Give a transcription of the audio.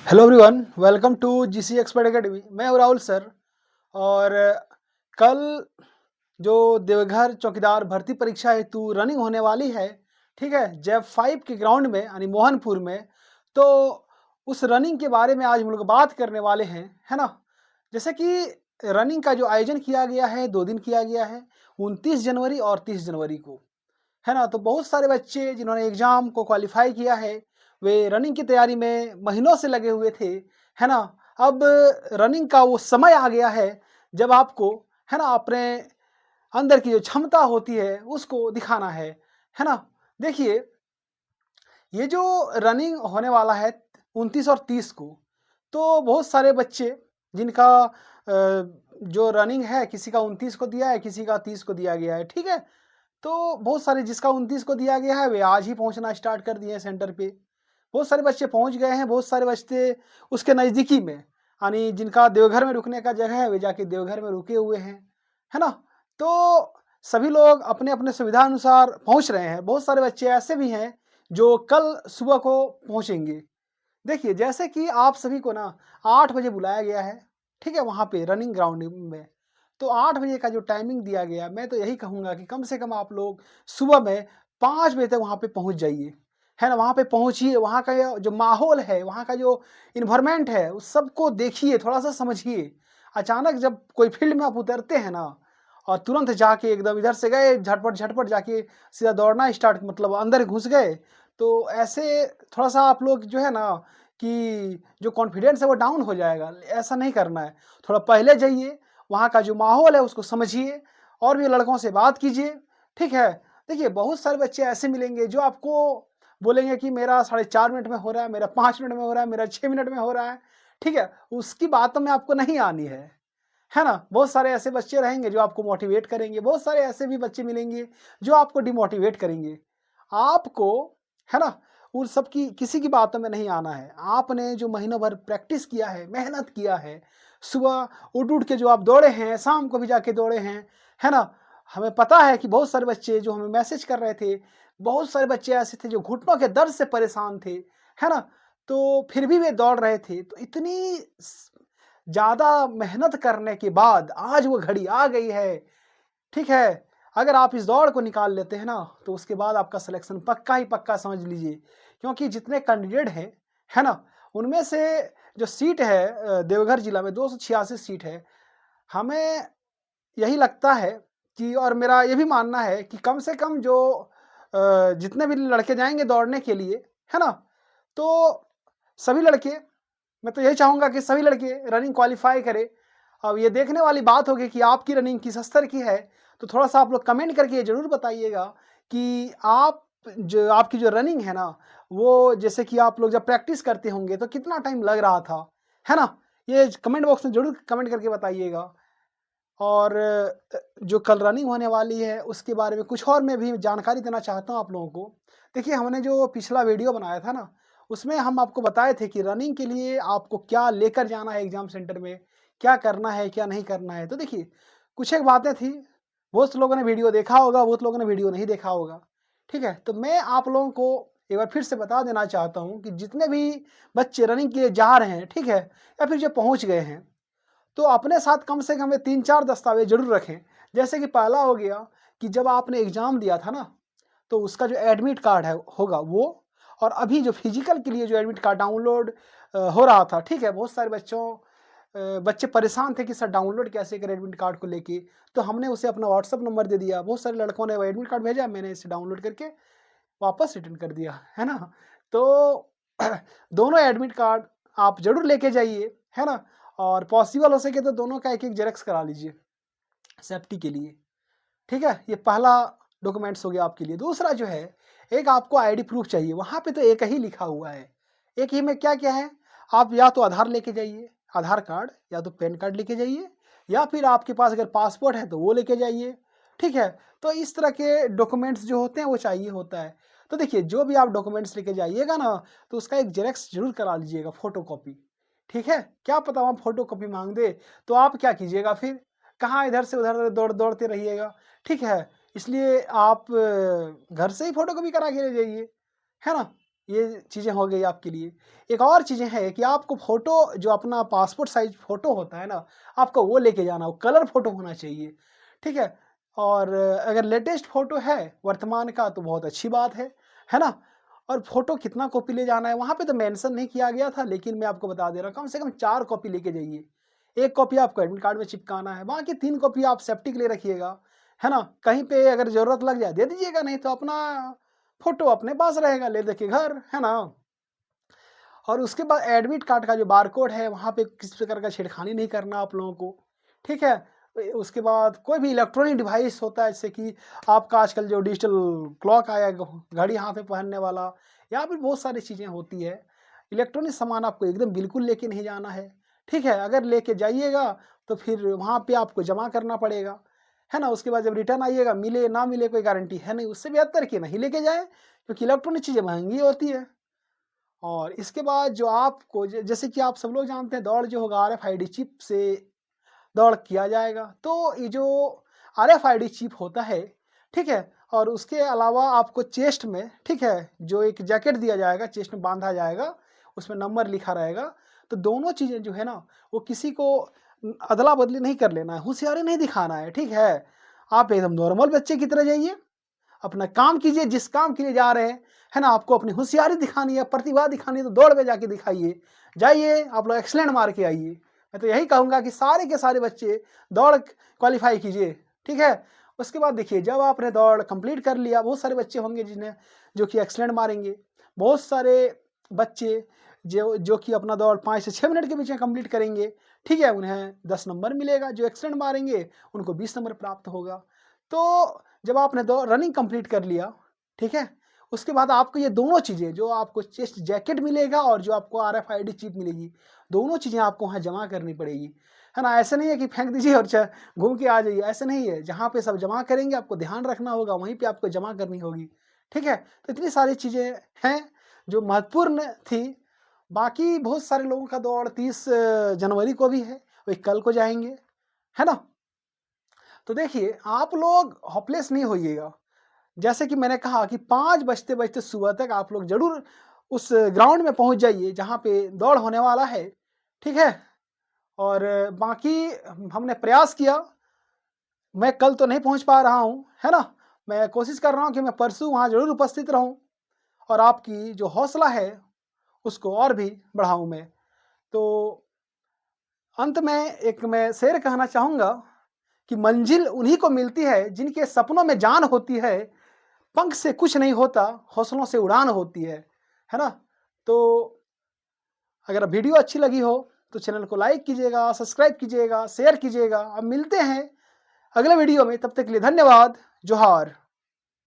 Hello everyone, welcome to GC expert academy. मैं हूं Rahul sir. और कल जो देवघर चौकीदार भर्ती परीक्षा हेतु रनिंग होने वाली है, ठीक है, जैब 5 के ग्राउंड में यानी मोहनपुर में। तो उस रनिंग के बारे में आज हम लोग बात करने वाले हैं, है ना। जैसे कि रनिंग का जो आयोजन किया गया है 2 दिन किया गया है, 29 जनवरी और 30 जनवरी को, है ना। तो बहुत सारे बच्चे जिन्होंने एग्ज़ाम को क्वालिफ़ाई किया है, वे रनिंग की तैयारी में महीनों से लगे हुए थे, है ना। अब रनिंग का वो समय आ गया है जब आपको, है ना, अपने अंदर की जो क्षमता होती है उसको दिखाना है ना। देखिए, ये जो रनिंग होने वाला है 29 और 30 को, तो बहुत सारे बच्चे जिनका जो रनिंग है, किसी का 29 को दिया है, किसी का 30 को दिया गया है, ठीक है। तो बहुत सारे जिसका 29 को दिया गया है वे आज ही पहुँचना स्टार्ट कर दिए हैं सेंटर पे। बहुत सारे बच्चे पहुँच गए हैं, बहुत सारे बच्चे उसके नज़दीकी में, यानी जिनका देवघर में रुकने का जगह है वे जाके देवघर में रुके हुए हैं, है ना? तो सभी लोग अपने-अपने सुविधा अनुसार पहुँच रहे हैं। बहुत सारे बच्चे ऐसे भी हैं जो कल सुबह को पहुँचेंगे। देखिए, जैसे कि आप सभी को ना 8 बजे बुलाया गया है, ठीक है? वहाँ पे रनिंग ग्राउंड में। तो 8 बजे का जो टाइमिंग दिया गया, मैं तो यही कहूँगा कि कम से कम आप लोग सुबह में 5 बजे तक वहाँ पे पहुँच जाइए, है ना? वहाँ पे पहुँचिए, वहाँ का जो माहौल है, वहाँ का जो एनवायरनमेंट है, उस सबको देखिए, थोड़ा-सा समझिए। अचानक जब कोई फील्ड में आप उतरते हैं ना और तुरंत जाके एकदम इधर से गए, झटपट-झटपट जाके सीधा दौड़ना स्टार्ट, मतलब अंदर घुस गए, तो ऐसे थोड़ा-सा आप लोग जो है ना कि जो कॉन्फिडेंस है वो डाउन हो जाएगा। ऐसा नहीं करना है। थोड़ा पहले जाइए, वहाँ का जो माहौल है उसको समझिए और भी लड़कों से बात कीजिए, ठीक है? देखिए, बहुत सारे बच्चे ऐसे मिलेंगे जो आपको बोलेंगे कि मेरा साढ़े 4 मिनट में हो रहा है, मेरा 5 मिनट में हो रहा है, मेरा 6 मिनट में हो रहा है, ठीक है? उसकी बातों में आपको नहीं आनी है ना? बहुत सारे ऐसे बच्चे रहेंगे जो आपको मोटिवेट करेंगे, बहुत सारे ऐसे भी बच्चे मिलेंगे जो आपको डिमोटिवेट करेंगे। आपको, है ना, उन सब की किसी की बातों में नहीं आना है। आपने जो महीनों भर प्रैक्टिस किया है, मेहनत किया है, सुबह उठ-उठ के जो आप दौड़े हैं, शाम को भी जाके दौड़े हैं, है ना? हमें पता है कि बहुत सारे बच्चे जो हमें मैसेज कर रहे थे, बहुत सारे बच्चे ऐसे थे जो घुटनों के दर्द से परेशान थे, है ना? तो फिर भी वे दौड़ रहे थे। तो इतनी ज़्यादा मेहनत करने के बाद आज वो घड़ी आ गई है, ठीक है? अगर आप इस दौड़ को निकाल लेते हैं ना, तो उसके बाद आपका सिलेक्शन पक्का ही पक्का समझ लीजिए। क्योंकि जितने कैंडिडेट हैं, है ना? उनमें से जो सीट है देवघर जिला में 286 सीट है। हमें यही लगता है कि, और मेरा ये भी मानना है कि कम से कम जो जितने भी लड़के जाएँगे दौड़ने के लिए, है ना? तो सभी लड़के, मैं तो यही चाहूँगा कि सभी लड़के रनिंग क्वालीफाई करें। अब ये देखने वाली बात होगी कि आपकी रनिंग किस स्तर की है, तो थोड़ा-सा आप लोग कमेंट करके ये ज़रूर बताइएगा कि आपकी जो रनिंग है ना, वो जैसे कि आप लोग जब प्रैक्टिस करते होंगे तो कितना टाइम लग रहा था, है ना? ये कमेंट बॉक्स में ज़रूर कमेंट करके बताइएगा। और जो कल रनिंग होने वाली है उसके बारे में कुछ और मैं भी जानकारी देना चाहता हूँ आप लोगों को। देखिए, हमने जो पिछला वीडियो बनाया था ना, उसमें हम आपको बताए थे कि रनिंग के लिए आपको क्या लेकर जाना है एग्ज़ाम सेंटर में, क्या करना है, क्या नहीं करना है। तो देखिए, कुछ एक बातें थी, बहुत से लोगों ने वीडियो देखा होगा, बहुत लोगों ने वीडियो नहीं देखा होगा, ठीक है? तो मैं आप लोगों को एक बार फिर से बता देना चाहता हूँ कि जितने भी बच्चे रनिंग के लिए जा रहे हैं, ठीक है? या फिर जो पहुँच गए हैं, तो अपने साथ कम से कम ये 3-4 दस्तावेज़ ज़रूर रखें। जैसे कि पहला हो गया कि जब आपने एग्ज़ाम दिया था ना, तो उसका जो एडमिट कार्ड है होगा वो, और अभी जो फिज़िकल के लिए जो एडमिट कार्ड डाउनलोड हो रहा था, ठीक है? बहुत सारे बच्चे परेशान थे कि सर डाउनलोड कैसे करें एडमिट कार्ड को लेके, तो हमने उसे अपना व्हाट्सएप नंबर दे दिया। बहुत सारे लड़कों ने वो एडमिट कार्ड भेजा, मैंने इसे डाउनलोड करके वापस रिटर्न कर दिया, है ना? तो दोनों एडमिट कार्ड आप ज़रूर लेके जाइए, है ना? और पॉसिबल हो सके तो दोनों का एक-एक ज़ेरॉक्स करा लीजिए, सेफ्टी के लिए, ठीक है? ये पहला डॉक्यूमेंट्स हो गया आपके लिए। दूसरा जो है, एक आपको आईडी प्रूफ़ चाहिए, वहाँ पे तो एक ही लिखा हुआ है। एक ही में क्या-क्या है, आप या तो आधार लेके जाइए, आधार कार्ड, या तो पैन कार्ड लेके जाइए, या फिर आपके पास अगर पासपोर्ट है तो वो लेके जाइए, ठीक है? तो इस तरह के डॉक्यूमेंट्स जो होते हैं वो चाहिए होता है। तो देखिए, जो भी आप डॉक्यूमेंट्स लेके जाइएगा ना, तो उसका एक ज़ेरॉक्स ज़रूर करा लीजिएगा, फ़ोटोकॉपी, ठीक है? क्या पता वहाँ फ़ोटोकॉपी माँग दे, तो आप क्या कीजिएगा फिर? कहाँ इधर से उधर दौड़ते रहिएगा, ठीक है? इसलिए आप घर से ही फ़ोटोकॉपी करा के ले जाइए, है ना? ये चीज़ें हो गई आपके लिए। एक और चीज़ें हैं कि आपको फ़ोटो जो अपना पासपोर्ट साइज़ फ़ोटो होता है ना, आपको वो लेके जाना हो, कलर फ़ोटो होना चाहिए, ठीक है? और अगर लेटेस्ट फ़ोटो है वर्तमान का तो बहुत अच्छी बात है ना? और फ़ोटो कितना कॉपी ले जाना है, वहाँ पे तो मेंशन नहीं किया गया था, लेकिन मैं आपको बता दे रहा हूँ, कम से कम 4 कॉपी लेके जाइए। 1 कॉपी आपको एडमिट कार्ड में चिपकाना है, बाकी 3 कॉपी आप सेफ्टी के लिए रखिएगा, है ना? कहीं पे अगर ज़रूरत लग जाए दे दीजिएगा, नहीं तो अपना फ़ोटो अपने पास रहेगा, ले दे के घर, है ना? और उसके बाद एडमिट कार्ड का जो बारकोड है, वहाँ पे किसी प्रकार का छेड़खानी नहीं करना आप लोगों को, ठीक है? उसके बाद कोई भी इलेक्ट्रॉनिक डिवाइस होता है, जैसे कि आपका आजकल जो डिजिटल क्लॉक आया है, घड़ी हाथ में पहनने वाला, या फिर बहुत सारी चीज़ें होती है। इलेक्ट्रॉनिक सामान आपको एकदम बिल्कुल लेके नहीं जाना है, ठीक है? अगर लेके जाइएगा, तो फिर वहाँ पे आपको जमा करना पड़ेगा, है ना? उसके बाद जब रिटर्न आइएगा, मिले ना मिले कोई गारंटी है नहीं, उससे बेहतर कि नहीं लेके जाएँ, क्योंकि इलेक्ट्रॉनिक चीज़ें महँगी होती है। और इसके बाद जो आपको जैसे कि आप सब लोग जानते हैं, दौड़ जो होगा आरएफआईडी चिप से दौड़ किया जाएगा। तो ये जो आरएफआईडी चिप होता है, ठीक है? और उसके अलावा आपको चेस्ट में, ठीक है, जो एक जैकेट दिया जाएगा, चेस्ट में बाँधा जाएगा, उसमें नंबर लिखा रहेगा। तो दोनों चीज़ें जो है ना, वो किसी को अदला-बदली नहीं कर लेना है, होशियारी नहीं दिखाना है, ठीक है? आप एकदम नॉर्मल बच्चे की तरह जाइए, अपना काम कीजिए, जिस काम के लिए जा रहे हैं, है ना? आपको अपनी होशियारी दिखानी है, प्रतिभा दिखानी है, तो दौड़ में जाके दिखाइए। जाइए, आप लोग एक्सीलेंट मार के आइए। मैं तो यही कहूँगा कि सारे के सारे बच्चे दौड़ क्वालीफाई कीजिए, ठीक है? उसके बाद देखिए, जब आपने दौड़ कंप्लीट कर लिया, बहुत सारे बच्चे होंगे जो कि एक्सीलेंट मारेंगे। बहुत सारे बच्चे जो कि अपना दौड़ 5 से 6 मिनट के बीच में कंप्लीट करेंगे, ठीक है? उन्हें 10 नंबर मिलेगा, जो एक्सीलेंट मारेंगे, उनको 20 नंबर प्राप्त होगा। तो जब आपने रनिंग कंप्लीट कर लिया, ठीक है? उसके बाद आपको ये दोनों चीज़ें, जो आपको चेस्ट जैकेट मिलेगा और जो आपको आरएफआईडी चिप मिलेगी, दोनों चीज़ें आपको वहाँ जमा करनी पड़ेगी, है ना? ऐसा नहीं है कि फेंक दीजिए और घूम के आ जाइए, ऐसा नहीं है। जहाँ पे सब जमा करेंगे, आपको ध्यान रखना होगा, वहीं पे आपको जमा करनी होगी, ठीक है? तो इतनी सारी चीज़ें हैं, जो महत्वपूर्ण थी। बाकी बहुत सारे लोगों का दौड़ 30 जनवरी को भी है, वही कल को जाएँगे, है ना? तो देखिए, आप लोग होपलेस नहीं होइएगा। जैसे कि मैंने कहा कि 5 बजते-बजते सुबह तक आप लोग ज़रूर उस ग्राउंड में पहुँच जाइए, जहाँ पे दौड़ होने वाला है, ठीक है? और बाकी हमने प्रयास किया, मैं कल तो नहीं पहुँच पा रहा हूँ, है ना? मैं कोशिश कर रहा हूँ कि मैं परसों वहाँ ज़रूर उपस्थित रहूँ और आपकी जो हौसला है, उसको और भी बढ़ाऊँ मैं। तो अंत में एक मैं शेर कहना चाहूँगा कि मंजिल उन्हीं को मिलती है, जिनके सपनों में जान होती है। पंख से कुछ नहीं होता, हौसलों से उड़ान होती है ना? तो अगर वीडियो अच्छी लगी हो, तो चैनल को लाइक कीजिएगा, सब्सक्राइब कीजिएगा, शेयर कीजिएगा। अब मिलते हैं अगले वीडियो में, तब तक के लिए धन्यवाद। जोहार।